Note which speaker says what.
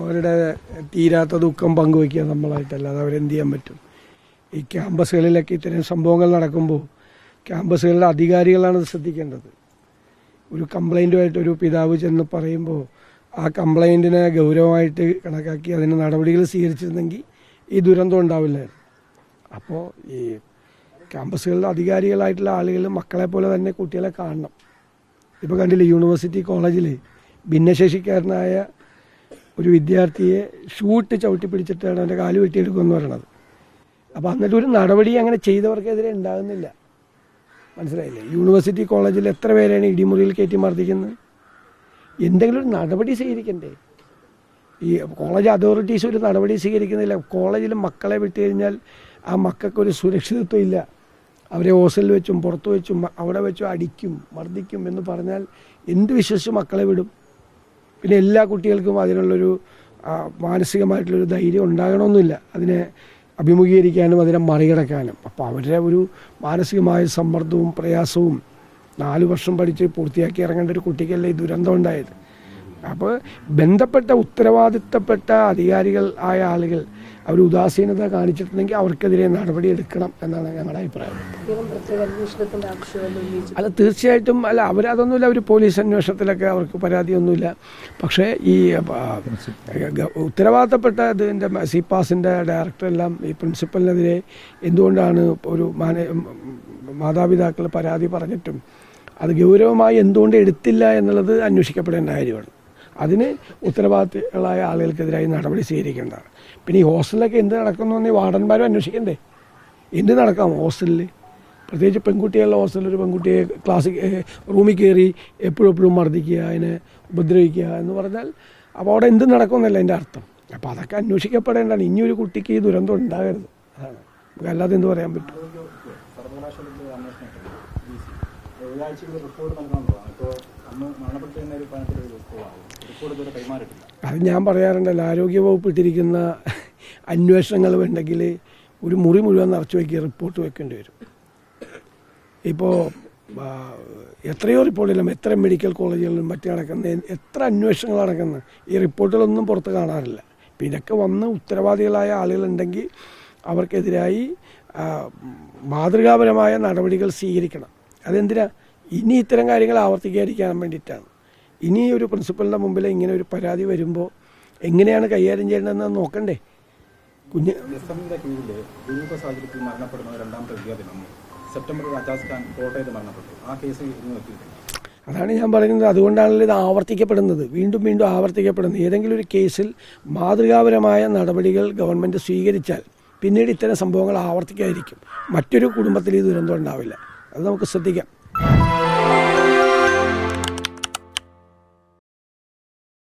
Speaker 1: അവരുടെ തീരാത്ത ദുഃഖം പങ്കുവയ്ക്കുക നമ്മളായിട്ടല്ലാതെ അവരെന്ത് ചെയ്യാൻ പറ്റും. ഈ ക്യാമ്പസുകളിലൊക്കെ ഇത്തരം സംഭവങ്ങൾ നടക്കുമ്പോൾ ക്യാമ്പസുകളിലെ അധികാരികളാണ് ഇത് ശ്രദ്ധിക്കേണ്ടത്. ഒരു കംപ്ലൈൻറ്റുമായിട്ടൊരു പിതാവ് ചെന്ന് പറയുമ്പോൾ ആ കംപ്ലൈൻറ്റിനെ ഗൗരവമായിട്ട് കണക്കാക്കി അതിന് നടപടികൾ സ്വീകരിച്ചിരുന്നെങ്കിൽ ഈ ദുരന്തം ഉണ്ടാവില്ലായിരുന്നു. അപ്പോൾ ഈ ക്യാമ്പസുകളിലെ അധികാരികളായിട്ടുള്ള ആളുകൾ മക്കളെ പോലെ തന്നെ കുട്ടികളെ കാണണം. ഇപ്പോൾ കണ്ടില്ലേ, യൂണിവേഴ്സിറ്റി കോളേജിൽ ഭിന്നശേഷിക്കാരനായ ഒരു വിദ്യാർത്ഥിയെ ഷൂട്ട് ചവിട്ടി പിടിച്ചിട്ടാണ് അവൻ്റെ കാല് വെട്ടിയെടുക്കുമെന്ന് പറയണത്. അപ്പോൾ എന്നിട്ട് ഒരു നടപടി അങ്ങനെ ചെയ്തവർക്കെതിരെ ഉണ്ടാകുന്നില്ല. മനസ്സിലായില്ലേ? യൂണിവേഴ്സിറ്റി കോളേജിൽ എത്ര പേരെയാണ് ഇടിമുറിയിൽ കയറ്റി മർദ്ദിക്കുന്നത്? എന്തെങ്കിലും ഒരു നടപടി സ്വീകരിക്കണ്ടേ? ഈ കോളേജ് അതോറിറ്റീസ് ഒരു നടപടി സ്വീകരിക്കുന്നില്ല. കോളേജിൽ മക്കളെ വിട്ടു കഴിഞ്ഞാൽ ആ മക്കൾക്കൊരു സുരക്ഷിതത്വം ഇല്ല. അവരെ ഹോസ്റ്റലിൽ വെച്ചും പുറത്തു വെച്ചും അവിടെ വെച്ചും അടിക്കും മർദ്ദിക്കും എന്ന് പറഞ്ഞാൽ എന്ത് വിശ്വസിച്ച് മക്കളെ വിടും? പിന്നെ എല്ലാ കുട്ടികൾക്കും അതിനുള്ളൊരു മാനസികമായിട്ടുള്ളൊരു ധൈര്യം ഉണ്ടാകണമെന്നില്ല അതിനെ അഭിമുഖീകരിക്കാനും അതിനെ മറികടക്കാനും. അപ്പോൾ അവരുടെ ഒരു മാനസികമായ സമ്മർദ്ദവും പ്രയാസവും 4 വർഷം പഠിച്ച് പൂർത്തിയാക്കി ഇറങ്ങേണ്ട ഒരു കുട്ടിക്കല്ലേ ഈ ദുരന്തം ഉണ്ടായത്. അപ്പോൾ ബന്ധപ്പെട്ട ഉത്തരവാദിത്തപ്പെട്ട അധികാരികൾ ആയ ആളുകൾ അവർ ഉദാസീനത കാണിച്ചിട്ടുണ്ടെങ്കിൽ അവർക്കെതിരെ നടപടി എടുക്കണം എന്നാണ് ഞങ്ങളുടെ അഭിപ്രായം. അല്ല, തീർച്ചയായിട്ടും അല്ല, അവരതൊന്നുമില്ല. അവർ പോലീസ് അന്വേഷണത്തിലൊക്കെ അവർക്ക് പരാതിയൊന്നുമില്ല. പക്ഷേ ഈ ഉത്തരവാദിത്തപ്പെട്ട ഇതിൻ്റെ സിപാസിൻ്റെ ഡയറക്ടറെല്ലാം ഈ പ്രിൻസിപ്പലിനെതിരെ എന്തുകൊണ്ടാണ് ഒരു മാതാപിതാക്കൾ പരാതി പറഞ്ഞിട്ടും അത് ഗൗരവമായി എന്തുകൊണ്ട് എടുത്തില്ല എന്നുള്ളത് അന്വേഷിക്കപ്പെടേണ്ട കാര്യമാണ്. അതിന് ഉത്തരവാദിത്തങ്ങളായ ആളുകൾക്കെതിരായി നടപടി സ്വീകരിക്കേണ്ടതാണ്. പിന്നെ ഈ ഹോസ്റ്റലിലൊക്കെ എന്ത് നടക്കുന്നു എന്ന് വാർഡന്മാരും അന്വേഷിക്കണ്ടേ? എന്ത് നടക്കാം ഹോസ്റ്റലിൽ? പ്രത്യേകിച്ച് പെൺകുട്ടികളുടെ ഹോസ്റ്റലിൽ ഒരു പെൺകുട്ടിയെ റൂമിൽ കയറി എപ്പോഴും മർദ്ദിക്കുക, അതിനെ ഉപദ്രവിക്കുക എന്ന് പറഞ്ഞാൽ അപ്പോൾ അവിടെ എന്ത് നടക്കുമെന്നല്ല എൻ്റെ അർത്ഥം. അപ്പോൾ അതൊക്കെ അന്വേഷിക്കപ്പെടേണ്ടതാണ്. ഇനിയൊരു കുട്ടിക്ക് ഈ ദുരന്തം ഉണ്ടാകരുത്. അതാണ് നമുക്ക്. അല്ലാതെ എന്ത് പറയാൻ പറ്റും? അത് ഞാൻ പറയാറുണ്ടല്ലോ, ആരോഗ്യവകുപ്പ് ഇട്ടിരിക്കുന്ന അന്വേഷണങ്ങൾ വേണ്ടെങ്കിൽ ഒരു മുറി മുഴുവൻ നിറച്ച് വയ്ക്കുക, റിപ്പോർട്ട് വെക്കേണ്ടി വരും. ഇപ്പോൾ എത്രയോ റിപ്പോർട്ടിലും എത്ര മെഡിക്കൽ കോളേജുകളിലും മറ്റു നടക്കുന്ന എത്ര അന്വേഷണങ്ങൾ നടക്കുന്നത് ഈ റിപ്പോർട്ടുകളൊന്നും പുറത്ത് കാണാറില്ല. അപ്പോൾ ഇതൊക്കെ വന്ന് ഉത്തരവാദികളായ ആളുകളുണ്ടെങ്കിൽ അവർക്കെതിരായി മാതൃകാപരമായ നടപടികൾ സ്വീകരിക്കണം. അതെന്തിനാ? ഇനി ഇത്തരം കാര്യങ്ങൾ ആവർത്തിക്കാതിരിക്കാൻ വേണ്ടിയിട്ടാണ്. ഇനി ഒരു പ്രിൻസിപ്പലിൻ്റെ മുമ്പിൽ ഇങ്ങനെ ഒരു പരാതി വരുമ്പോൾ എങ്ങനെയാണ് കൈകാര്യം ചെയ്യേണ്ടതെന്ന് നോക്കണ്ടേ? കുഞ്ഞ് അതാണ് ഞാൻ പറയുന്നത്. അതുകൊണ്ടാണല്ലോ ഇത് ആവർത്തിക്കപ്പെടുന്നത്, വീണ്ടും വീണ്ടും ആവർത്തിക്കപ്പെടുന്നത്. ഏതെങ്കിലും ഒരു കേസിൽ മാതൃകാപരമായ നടപടികൾ ഗവൺമെൻറ് സ്വീകരിച്ചാൽ പിന്നീട് ഇത്തരം സംഭവങ്ങൾ ആവർത്തിക്കാതിരിക്കും. മറ്റൊരു കുടുംബത്തിൽ ഈ ദുരന്തം ഉണ്ടാവില്ല. അത് നമുക്ക് ശ്രദ്ധിക്കാം.